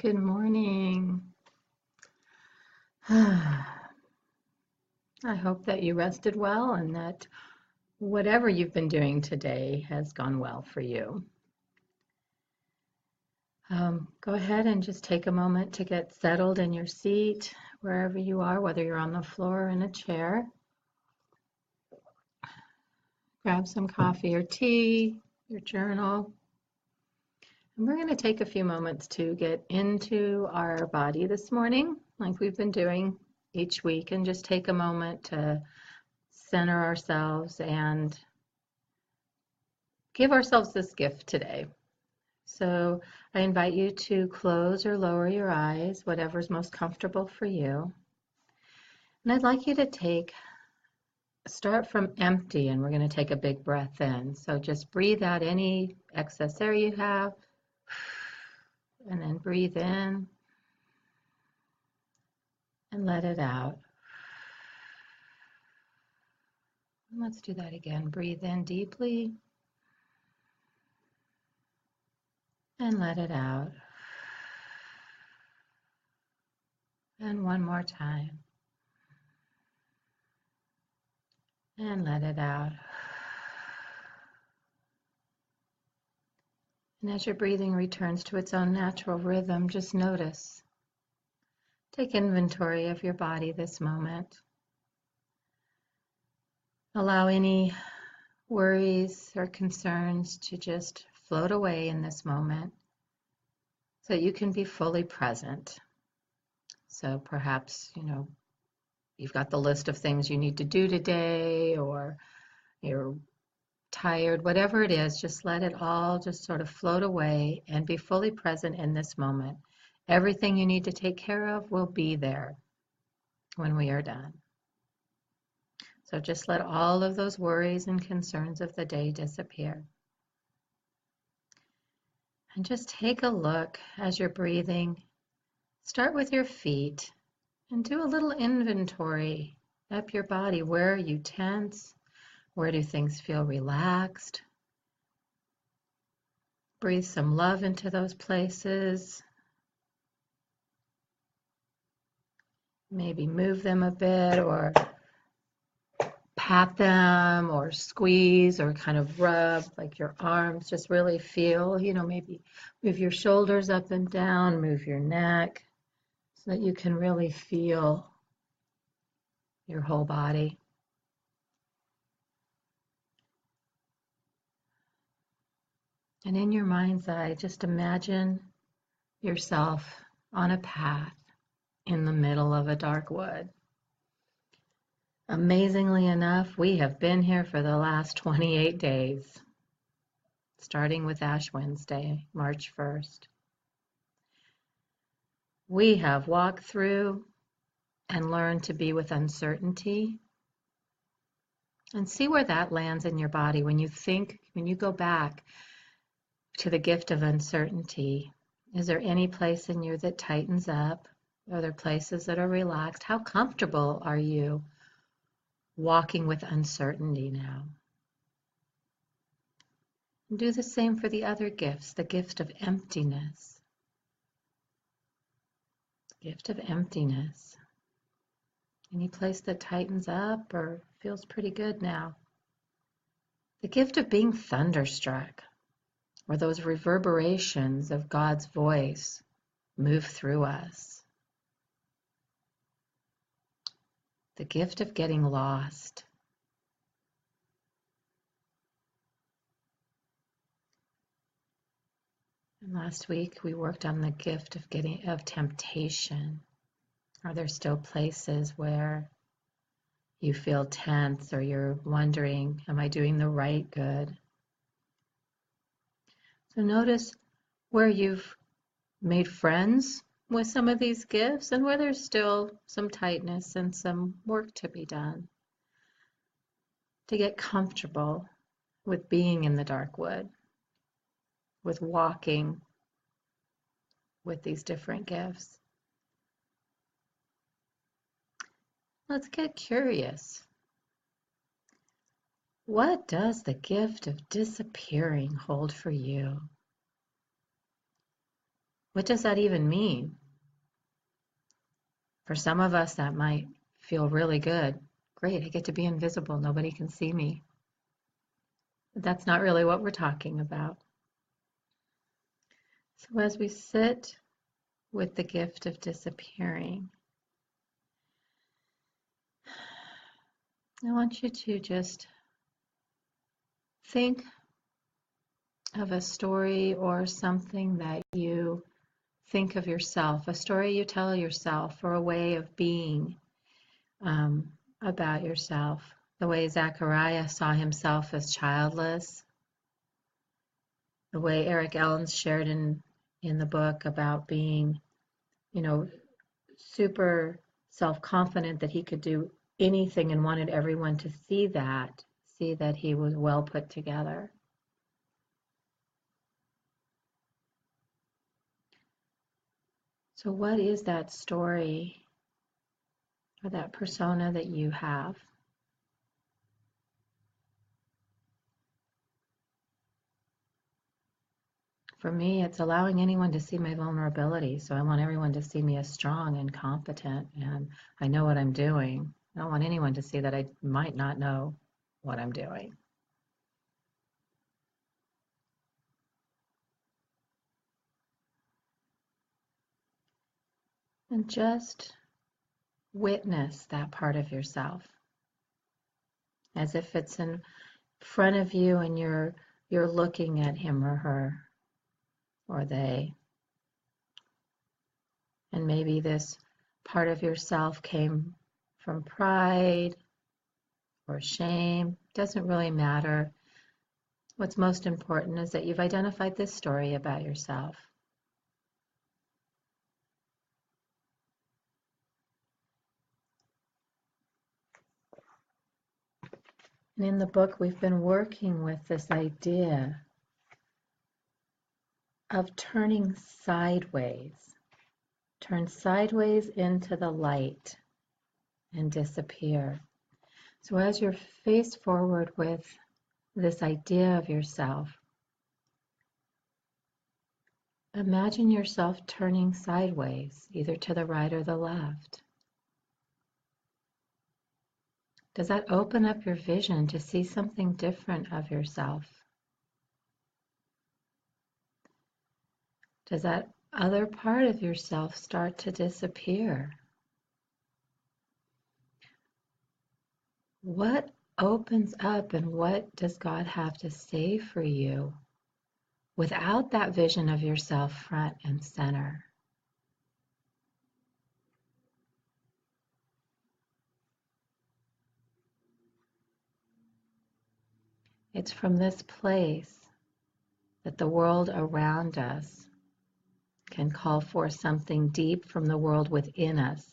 Good morning. I hope that you rested well and that whatever you've been doing today has gone well for you. Go ahead and just take a moment to get settled in your seat, wherever you are, whether you're on the floor or in a chair. Grab some coffee or tea, your journal. And we're going to take a few moments to get into our body this morning, like we've been doing each week, and just take a moment to center ourselves and give ourselves this gift today. So I invite you to close or lower your eyes, whatever's most comfortable for you. And I'd like you to start from empty, and we're going to take a big breath in. So just breathe out any excess air you have, and then breathe in and let it out. Let's do that again. Breathe in deeply and let it out. And one more time. And let it out. And as your breathing returns to its own natural rhythm, just notice. Take inventory of your body this moment. Allow any worries or concerns to just float away in this moment so you can be fully present. So perhaps, you've got the list of things you need to do today, or you're tired, whatever it is, just let it all just sort of float away and be fully present in this moment. Everything you need to take care of will be there when we are done. So just let all of those worries and concerns of the day disappear. And just take a look as you're breathing. Start with your feet and do a little inventory of your body. Where are you tense? Where do things feel relaxed? Breathe some love into those places. Maybe move them a bit, or pat them, or squeeze, or kind of rub, like your arms. Just really feel, maybe move your shoulders up and down, move your neck, so that you can really feel your whole body. And in your mind's eye, just imagine yourself on a path in the middle of a dark wood. Amazingly enough, we have been here for the last 28 days, starting with Ash Wednesday, March 1st. We have walked through and learned to be with uncertainty, and see where that lands in your body when you go back to the gift of uncertainty. Is there any place in you that tightens up? Are there places that are relaxed? How comfortable are you walking with uncertainty now? And do the same for the other gifts, the gift of emptiness. Gift of emptiness. Any place that tightens up or feels pretty good now? The gift of being thunderstruck, where those reverberations of God's voice move through us. The gift of getting lost. And last week we worked on the gift of temptation. Are there still places where you feel tense, or you're wondering, am I doing the right good? So notice where you've made friends with some of these gifts and where there's still some tightness and some work to be done to get comfortable with being in the dark wood, with walking with these different gifts. Let's get curious. What does the gift of disappearing hold for you? What does that even mean? For some of us, that might feel really good. Great, I get to be invisible. Nobody can see me. But that's not really what we're talking about. So as we sit with the gift of disappearing, I want you to just think of a story or something that you think of yourself, a story you tell yourself, or a way of being about yourself. The way Zachariah saw himself as childless, the way Eric Ellens shared in the book about being, super self-confident that he could do anything and wanted everyone to see that he was well put together. So what is that story or that persona that you have? For me, it's allowing anyone to see my vulnerability. So I want everyone to see me as strong and competent, and I know what I'm doing. I don't want anyone to see that I might not know what I'm doing. And just witness that part of yourself as if it's in front of you and you're looking at him or her or they. And maybe this part of yourself came from pride or shame. Doesn't really matter. What's most important is that you've identified this story about yourself. And in the book, we've been working with this idea of turning sideways. Turn sideways into the light and disappear. So as you're faced forward with this idea of yourself, imagine yourself turning sideways, either to the right or the left. Does that open up your vision to see something different of yourself? Does that other part of yourself start to disappear? What opens up and what does God have to say for you without that vision of yourself front and center? It's from this place that the world around us can call for something deep from the world within us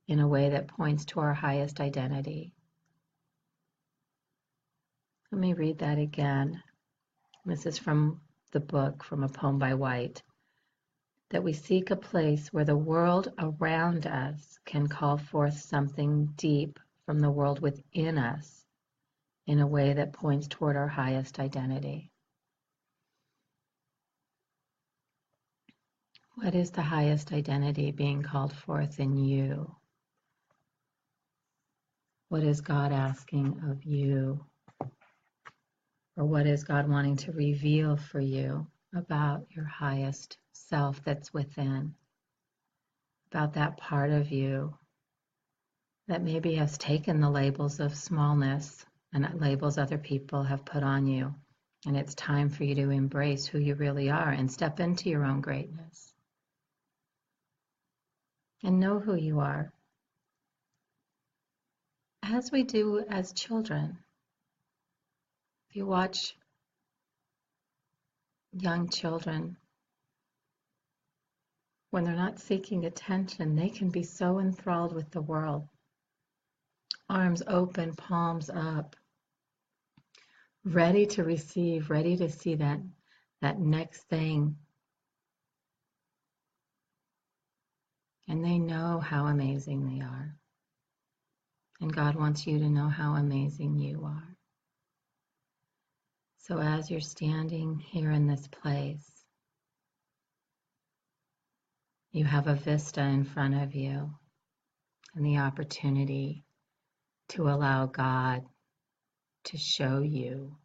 in a way that points to our highest identity. Let me read that again. This is from the book, from a poem by White. That we seek a place where the world around us can call forth something deep from the world within us in a way that points toward our highest identity. What is the highest identity being called forth in you? What is God asking of you? Or what is God wanting to reveal for you about your highest self that's within? About that part of you that maybe has taken the labels of smallness and labels other people have put on you. And it's time for you to embrace who you really are and step into your own greatness. And know who you are. As we do as children. If you watch young children, when they're not seeking attention, they can be so enthralled with the world. Arms open, palms up, ready to receive, ready to see that next thing. And they know how amazing they are. And God wants you to know how amazing you are. So as you're standing here in this place, You have a vista in front of you and the opportunity to allow God to show you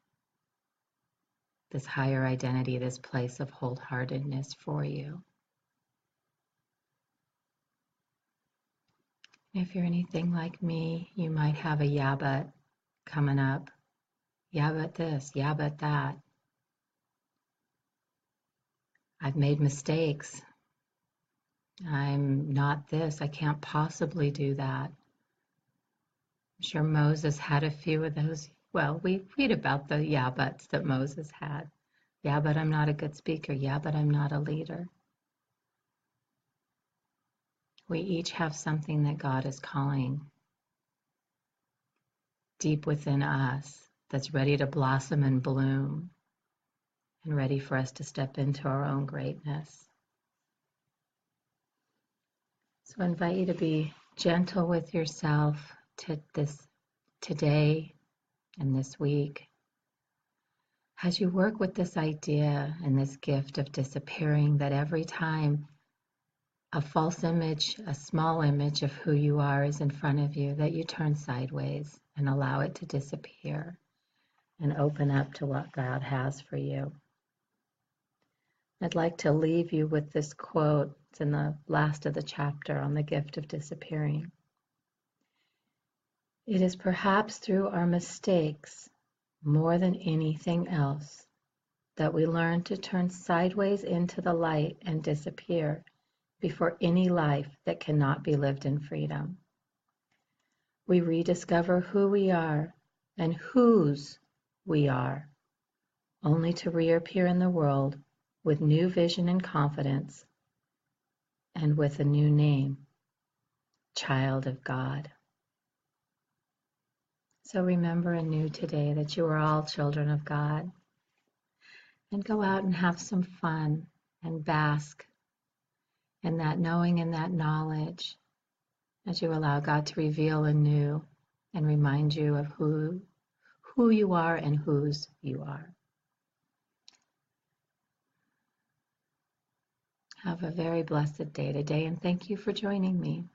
this higher identity, this place of wholeheartedness for you. If you're anything like me, you might have a yeah but coming up. Yeah but this, yeah but that. I've made mistakes. I'm not this. I can't possibly do that. I'm sure Moses had a few of those. Well, we read about the yeah buts that Moses had. Yeah, but I'm not a good speaker. Yeah, but I'm not a leader. We each have something that God is calling deep within us that's ready to blossom and bloom and ready for us to step into our own greatness. So I invite you to be gentle with yourself today and this week as you work with this idea and this gift of disappearing, that every time a false image, a small image of who you are is in front of you, that you turn sideways and allow it to disappear and open up to what God has for you. I'd like to leave you with this quote. It's in the last of the chapter on the gift of disappearing. It is perhaps through our mistakes, more than anything else, that we learn to turn sideways into the light and disappear before any life that cannot be lived in freedom. We rediscover who we are and whose we are, only to reappear in the world with new vision and confidence, and with a new name, child of God. So remember anew today that you are all children of God, and go out and have some fun and bask in that knowing and that knowledge as you allow God to reveal anew and remind you of who you are and whose you are. Have a very blessed day today, and thank you for joining me.